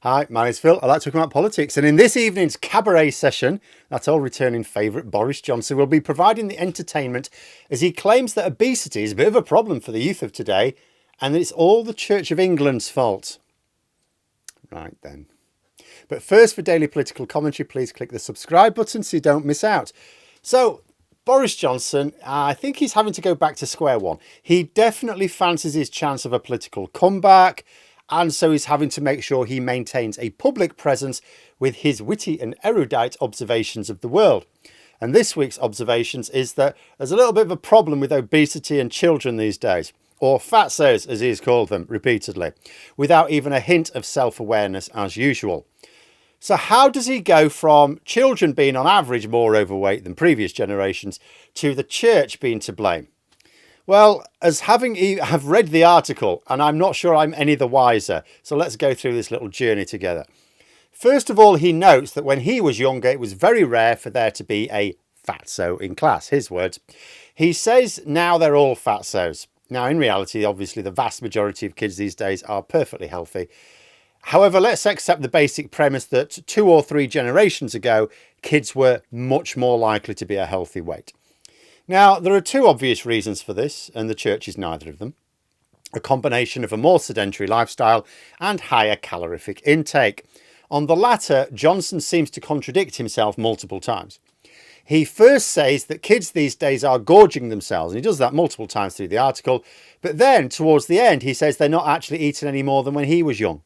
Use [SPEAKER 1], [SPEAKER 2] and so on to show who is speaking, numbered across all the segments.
[SPEAKER 1] Hi, my name's Phil. I like talking about politics. And in this evening's cabaret session, that old returning favourite, Boris Johnson, will be providing the entertainment as he claims that obesity is a bit of a problem for the youth of today and that it's all the Church of England's fault. Right then. But first, for daily political commentary, please click the subscribe button so you don't miss out. So, Boris Johnson, I think he's having to go back to square one. He definitely fancies his chance of a political comeback, and so he's having to make sure he maintains a public presence with his witty and erudite observations of the world. And this week's observations is that there's a little bit of a problem with obesity and children these days, or fatsos as he's called them repeatedly, without even a hint of self-awareness as usual. So how does he go from children being on average more overweight than previous generations to the church being to blame? Well, I've read the article and I'm not sure I'm any the wiser. So let's go through this little journey together. First of all, he notes that when he was younger, it was very rare for there to be a fatso in class, his words. He says now they're all fatsos. Now, in reality, obviously, the vast majority of kids these days are perfectly healthy. However, let's accept the basic premise that 2 or 3 generations ago, kids were much more likely to be a healthy weight. Now, there are 2 obvious reasons for this, and the church is neither of them. A combination of a more sedentary lifestyle and higher calorific intake. On the latter, Johnson seems to contradict himself multiple times. He first says that kids these days are gorging themselves, and he does that multiple times through the article. But then, towards the end, he says they're not actually eating any more than when he was young.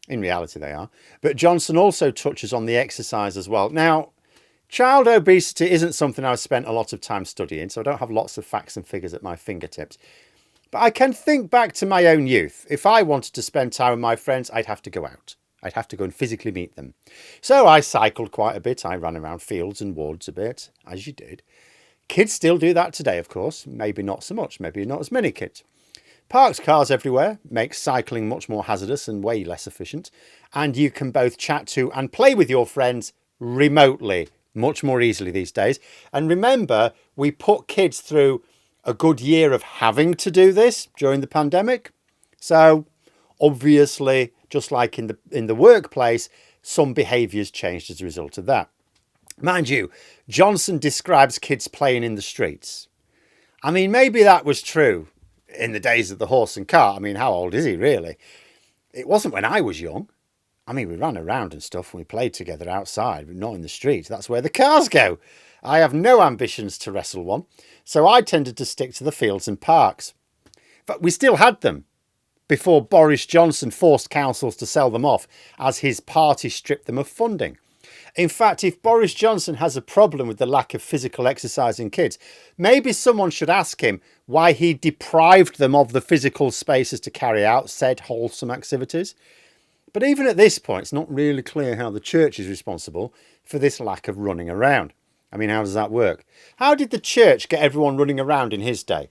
[SPEAKER 1] In reality, they are. But Johnson also touches on the exercise as well. Now, child obesity isn't something I've spent a lot of time studying, so I don't have lots of facts and figures at my fingertips. But I can think back to my own youth. If I wanted to spend time with my friends, I'd have to go out. I'd have to go and physically meet them. So I cycled quite a bit. I ran around fields and woods a bit, as you did. Kids still do that today, of course. Maybe not so much. Maybe not as many kids. Parked cars everywhere makes cycling much more hazardous and way less efficient. And you can both chat to and play with your friends remotely much more easily these days. And remember, we put kids through a good year of having to do this during the pandemic. So obviously, just like in the workplace, some behaviours changed as a result of that. Mind you, Johnson describes kids playing in the streets. I mean, maybe that was true in the days of the horse and cart. I mean, how old is he really? It wasn't when I was young. I mean, we ran around and stuff and we played together outside, but not in the street. That's where the cars go. I have no ambitions to wrestle one, so I tended to stick to the fields and parks. But we still had them before Boris Johnson forced councils to sell them off as his party stripped them of funding. In fact, if Boris Johnson has a problem with the lack of physical exercise in kids, maybe someone should ask him why he deprived them of the physical spaces to carry out said wholesome activities. But even at this point, it's not really clear how the church is responsible for this lack of running around. I mean, how does that work? How did the church get everyone running around in his day?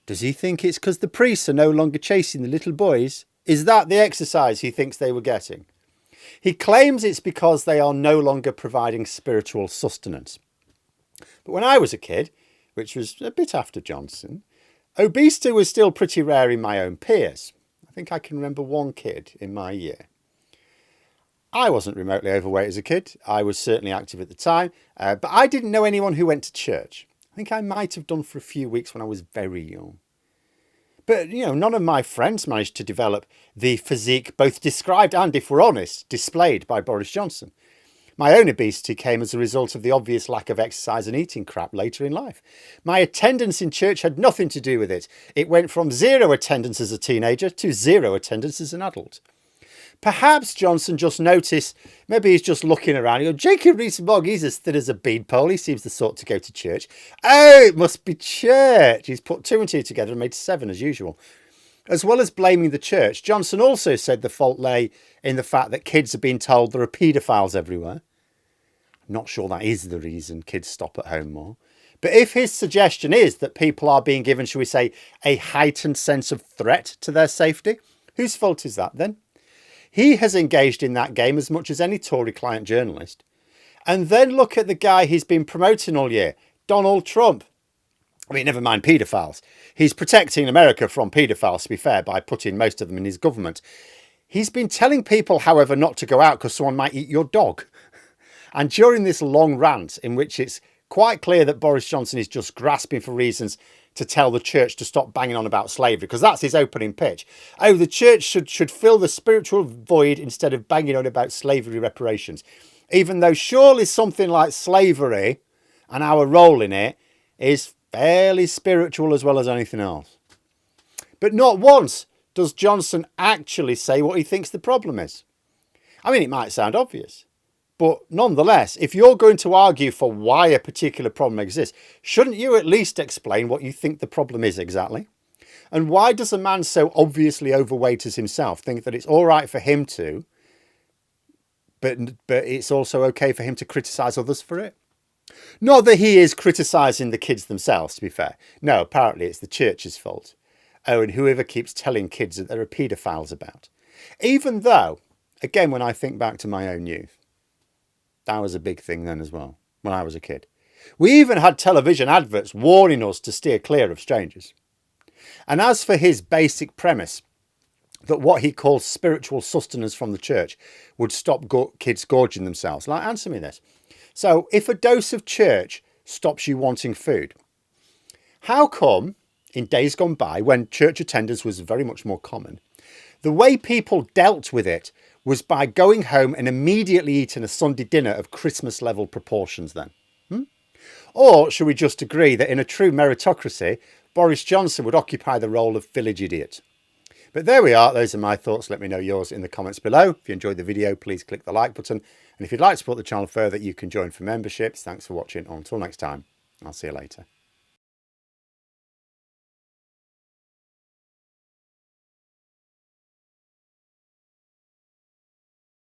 [SPEAKER 1] Does he think it's because the priests are no longer chasing the little boys? Is that the exercise he thinks they were getting? He claims it's because they are no longer providing spiritual sustenance. But when I was a kid, which was a bit after Johnson, obesity was still pretty rare in my own peers. I think I can remember one kid in my year. I wasn't remotely overweight as a kid. I was certainly active at the time, but I didn't know anyone who went to church. I think I might have done for a few weeks when I was very young. But, none of my friends managed to develop the physique both described and, if we're honest, displayed by Boris Johnson. My own obesity came as a result of the obvious lack of exercise and eating crap later in life. My attendance in church had nothing to do with it. It went from 0 attendance as a teenager to 0 attendance as an adult. Perhaps Johnson just noticed, maybe he's just looking around. Jacob Rees-Mogg, he's as thin as a beanpole. He seems the sort to go to church. Oh, it must be church. He's put 2 and 2 together and made 7 as usual. As well as blaming the church, Johnson also said the fault lay in the fact that kids are being told there are paedophiles everywhere. I'm not sure that is the reason kids stop at home more. But if his suggestion is that people are being given, shall we say, a heightened sense of threat to their safety, whose fault is that then? He has engaged in that game as much as any Tory client journalist. And then look at the guy he's been promoting all year, Donald Trump. I mean, never mind paedophiles. He's protecting America from paedophiles, to be fair, by putting most of them in his government. He's been telling people, however, not to go out because someone might eat your dog. And during this long rant, in which it's quite clear that Boris Johnson is just grasping for reasons to tell the church to stop banging on about slavery, because that's his opening pitch. Oh, the church should fill the spiritual void instead of banging on about slavery reparations. Even though surely something like slavery and our role in it is fairly spiritual as well as anything else. But not once does Johnson actually say what he thinks the problem is. I mean, it might sound obvious, but nonetheless, if you're going to argue for why a particular problem exists, shouldn't you at least explain what you think the problem is exactly? And why does a man so obviously overweight as himself think that it's all right for him to, but it's also okay for him to criticise others for it? Not that he is criticising the kids themselves, to be fair. No, apparently it's the church's fault. Oh, and whoever keeps telling kids that there are paedophiles about. Even though, again, when I think back to my own youth, that was a big thing then as well, when I was a kid. We even had television adverts warning us to steer clear of strangers. And as for his basic premise, that what he calls spiritual sustenance from the church would stop kids gorging themselves, like, answer me this. So, if a dose of church stops you wanting food, how come, in days gone by, when church attendance was very much more common, the way people dealt with it was by going home and immediately eating a Sunday dinner of Christmas-level proportions then? Or should we just agree that in a true meritocracy, Boris Johnson would occupy the role of village idiot? But there we are. Those are my thoughts. Let me know yours in the comments below. If you enjoyed the video, please click the like button. And if you'd like to support the channel further, you can join for memberships. Thanks for watching. Until next time, I'll see you later.